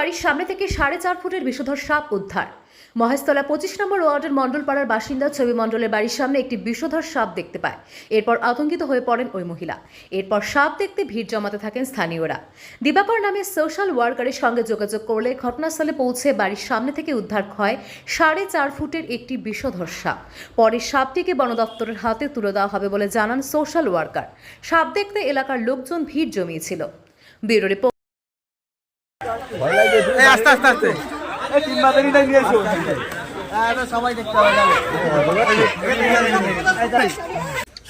বাড়ির সামনে থেকে 4.5 ফুটের বিষধর সাপ উদ্ধার। মহেশতলা 25 নম্বর ওয়ার্ডের মণ্ডলপাড়ার বাসিন্দা ছবি মণ্ডলের বাড়ির সামনে একটি বিষধর সাপ দেখতে পায়। এরপর আতঙ্কিত হয়ে পড়েন ওই মহিলা। এরপর সাপ দেখতে ভিড় জমাতে থাকেন স্থানীয়রা। দিবাকর নামে সোশ্যাল ওয়ার্কারের সঙ্গে যোগাযোগ করলে ঘটনাস্থলে পৌঁছে বাড়ির সামনে থেকে উদ্ধার হয় 4.5 ফুটের একটি বিষধর সাপ। পরে সাপটিকে বন দপ্তরের হাতে তুলে দেওয়া হবে বলে জানান সোশ্যাল ওয়ার্কার। সাপ দেখতে এলাকার লোকজন ভিড় জমিয়েছিল। Bureau report. আস্তে আস্তে আস্তে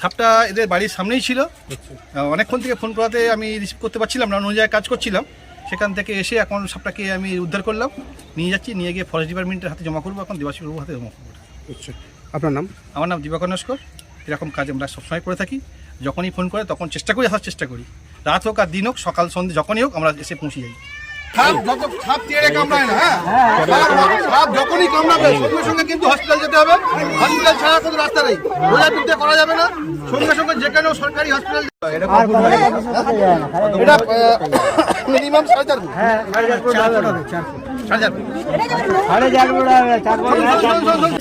সাপটা এদের বাড়ির সামনেই ছিল। অনেকক্ষণ থেকে ফোন করাতে আমি রিসিভ করতে পারছিলাম না, অন্য জায়গায় কাজ করছিলাম। সেখান থেকে এসে এখন সাপটাকে আমি উদ্ধার করলাম, নিয়ে যাচ্ছি, নিয়ে গিয়ে ফরেস্ট ডিপার্টমেন্টের হাতে জমা করবো। এখন দেবাশিস বাবুর হাতে জমা করবো। আপনার নাম? আমার নাম দিবাকর নস্কর। এরকম কাজ আমরা সবসময় করে থাকি। যখনই ফোন করে তখন চেষ্টা করি, আসার চেষ্টা করি। রাত হোক আর দিন হোক, সকাল সন্ধ্যে যখনই হোক আমরা এসে পৌঁছে যাই। যখনই কামড়াবে সঙ্গে সঙ্গে কিন্তু হসপিটাল যেতে হবে। হসপিটাল ছাড়া কোনো রাস্তা নেই, বোঝাপিদ্ধ করা যাবে না। সঙ্গে সঙ্গে যে কোনো সরকারি হসপিটাল মিনিমাম 4.5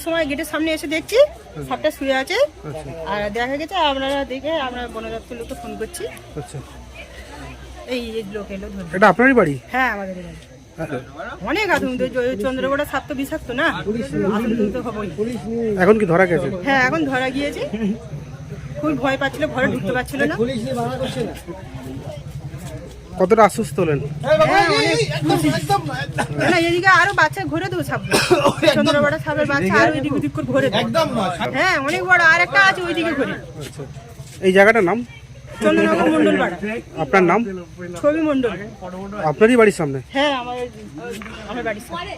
সময় গেটের সামনে এসে দেখছি সাপটা শুয়ে আছে। আর দেখা গেছে আমরা বন দপ্তর লোককে ফোন করছি। এই লোক এলো ধরে। এটা আপনারই বাড়ি? হ্যাঁ, আমাদের বাড়ি। অনেক আতঙ্ক, চন্দ্রকোড়া সাপ তো বিষাক্ত না, আতঙ্ক তো হবেই। এখন কি ধরা গেছে? হ্যাঁ, এখন ধরা গিয়েছে। খুব ভয় পাচ্ছিল, ঘরে ঢুকতে পারছিল না। কতটা আশ্বস্ত হলেন? না, এদিকে আরো বাচ্চা ঘুরে দেবো সাপ, চন্দ্রকোড়া সাপের বাচ্চা আরো এদিক ওদিক করে ঘুরে দেবো। হ্যাঁ, অনেক বড় আর একটা আছে ওইদিকে ঘুরে। এই জায়গাটার নাম? চন্দ্রনগর মণ্ডলপাড়া। আপনার নাম? ছবি মণ্ডল। আপনারই বাড়ির সামনে? হ্যাঁ, আমার বাড়ির সামনে।